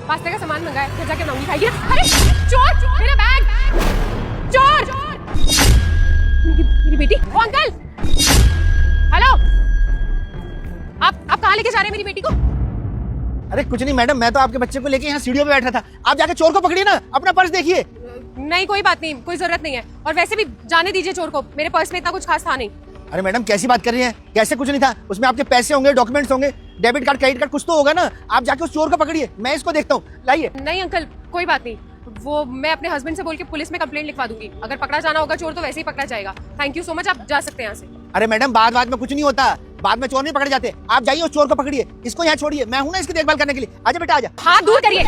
पास्ते का सामान मंगाया, घर जाके मम्मी खाएगी। अरे चोर, मेरा बैग, चोर, मेरी बेटी। ओ अंकल, हेलो, आप कहाँ लेके जा रहे हैं मेरी बेटी को? अरे कुछ नहीं मैडम, मैं तो आपके बच्चे को लेके यहाँ सीढ़ियों पे बैठा था। आप जाके चोर को पकड़िए ना, अपना पर्स देखिए। नहीं कोई बात नहीं, कोई जरूरत नहीं है। और वैसे भी जाने दीजिए चोर को, मेरे पर्स में इतना कुछ खास था नहीं। अरे मैडम कैसी बात कर रही हैं? कैसे कुछ नहीं था? उसमें आपके पैसे होंगे, डॉक्यूमेंट्स होंगे, डेबिट कार्ड, क्रेडिट कार्ड, कुछ तो होगा ना। आप जाके उस चोर को पकड़िए, मैं इसको देखता हूँ। लाइए। नहीं अंकल, कोई बात नहीं, वो मैं अपने हस्बैंड से बोल के पुलिस में कंप्लेंट लिखवा दूंगी। अगर पकड़ा जाना होगा चोर तो वैसे ही पकड़ा जाएगा। थैंक यू सो मच, आप जा सकते हैं यहाँ से। अरे मैडम बाद में कुछ नहीं होता, बाद में चोर नहीं पकड़े जाते। आप जाइए उस चोर को पकड़िए, इसको यहाँ छोड़िए, मैं हूँ ना इसकी देखभाल करने के लिए। आजा बेटा आजा। हाँ दूर करिए,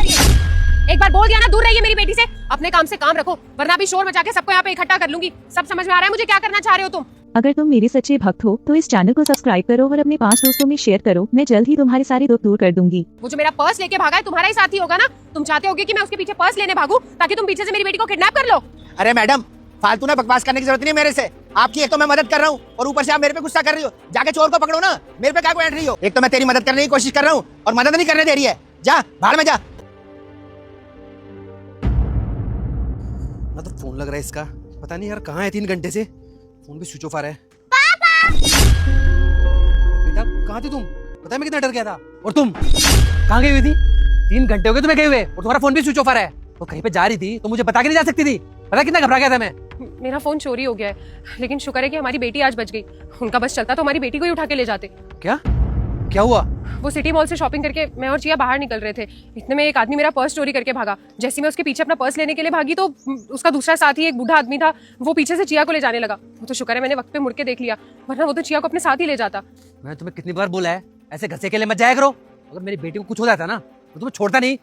एक बार बोल दिया ना, दूर रहिए मेरी बेटी से। अपने काम से काम रखो, वरना भी शोर मचा के सबको यहाँ पे इकट्ठा कर लूंगी। सब समझ में आ रहा है मुझे क्या करना चाह रहे हो तुम। अगर तुम मेरे सच्चे भक्त हो तो इस चैनल को सब्सक्राइब करो और अपने 5 दोस्तों में शेयर करो। मैं जल्द ही तुम्हारे सारे दुख दूर कर दूंगी। वो जो मेरा पर्स लेके भागा है तुम्हारा ही साथी होगा ना। तुम चाहते होगे कि मैं उसके पीछे पर्स लेने भागूं ताकि तुम पीछे से मेरी बेटी को किडनैप कर लो। अरे मैडम फालतू ना बकवास करने की जरूरत नहीं है मेरे से। आपकी एक तो मैं मदद कर रहा हूँ और ऊपर से आप मेरे पे गुस्सा कर रही हो। जाके चोर को पकड़ो ना, मेरे पे क्या बैठ रही हो? एक तो मैं तेरी मदद करने की कोशिश कर रहा हूँ और मदद नहीं करने दे रही है। जा भाड़ में जा। ना तो फोन लग रहा है इसका, पता नहीं यार कहाँ है। 3 घंटे से फोन भी स्विच ऑफ आ रहा है। बेटा कहाँ थी तुम? पता है मैं कितना डर गया था। और तुम कहाँ गई हुई थी? 3 घंटे हो गए तुम्हें गए हुए और तुम्हारा फोन भी स्विच ऑफ आ रहा है। और कहीं पे जा रही थी तो मुझे बता के नहीं जा सकती थी? पता कितना घबरा गया था मैं। मेरा फोन चोरी हो गया है, लेकिन शुक्र है कि हमारी बेटी आज बच गई। उनका बस चलता तो हमारी बेटी को ही उठा के ले जाते। क्या क्या हुआ? वो सिटी मॉल से शॉपिंग करके मैं और चिया बाहर निकल रहे थे। इतने में एक आदमी मेरा पर्स चोरी करके भागा। जैसे मैं उसके पीछे अपना पर्स लेने के लिए भागी तो उसका दूसरा साथी एक बूढ़ा आदमी था, वो पीछे से चिया को ले जाने लगा। वो तो शुक्र है मैंने वक्त पे मुड़ के देख लिया, वरना वो तो चिया को अपने साथ ही ले जाता। मैंने तुम्हें कितनी बार बोला है ऐसे घर से अकेले मत जाया करो। अगर मेरी बेटी को कुछ हो जाता ना तो तुम्हें छोड़ता नहीं।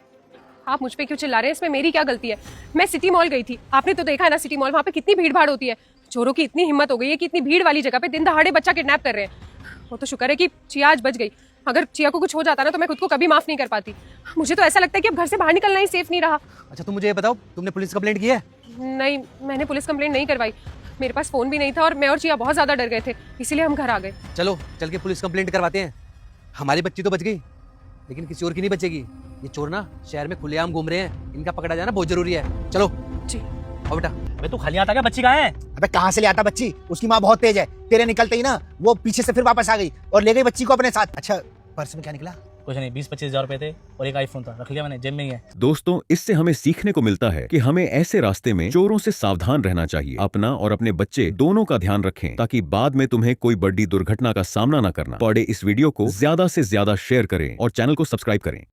आप मुझ पे क्यों चिल्ला रहे हैं? इसमें मेरी क्या गलती है? मैं सिटी मॉल गई थी, आपने तो देखा है ना सिटी मॉल, वहाँ पे कितनी भीड़ भाड़ होती है। चोरों की इतनी हिम्मत हो गई है कि इतनी भीड़ वाली जगह पे दिन दहाड़े बच्चा किडनैप कर रहे हैं। वो तो शुक्र है कि चिया आज बच गई। अगर चिया को कुछ हो जाता ना तो मैं खुद को कभी माफ नहीं कर पाती। मुझे तो ऐसा लगता है कि अब घर से बाहर निकलना ही सेफ नहीं रहा। अच्छा तुम मुझे ये बताओ, तुमने पुलिस कंप्लेंट की है? नहीं, मैंने पुलिस कंप्लेंट नहीं करवाई। मेरे पास फोन भी नहीं था और मैं और चिया बहुत ज्यादा डर गए थे, इसीलिए हम घर आ गए। चलो चल के पुलिस कंप्लेंट करवाते हैं। हमारी बच्ची तो बच गई लेकिन किसी और की नहीं बचेगी। ये चोर ना शहर में खुलेआम घूम रहे हैं, इनका पकड़ा जाना बहुत जरूरी है। चलो जी। आओ बेटा। अबे तू खाली आता क्या? बच्ची कहाँ है? अबे कहाँ से ले आता बच्ची? उसकी माँ बहुत तेज है, तेरे निकलते ही ना वो पीछे से फिर वापस आ गई और ले गई बच्ची को अपने साथ। अच्छा पर्स में क्या निकला? कुछ नहीं, 20-25 हजार रुपए थे और एक आईफोन था, रख लिया मैंने, जेब में ही है। दोस्तों इससे हमें सीखने को मिलता है कि हमें ऐसे रास्ते में चोरों से सावधान रहना चाहिए। अपना और अपने बच्चे दोनों का ध्यान रखें ताकि बाद में तुम्हें कोई बड़ी दुर्घटना का सामना न करना पड़े। इस वीडियो को ज्यादा से ज्यादा शेयर करें और चैनल को सब्सक्राइब करें।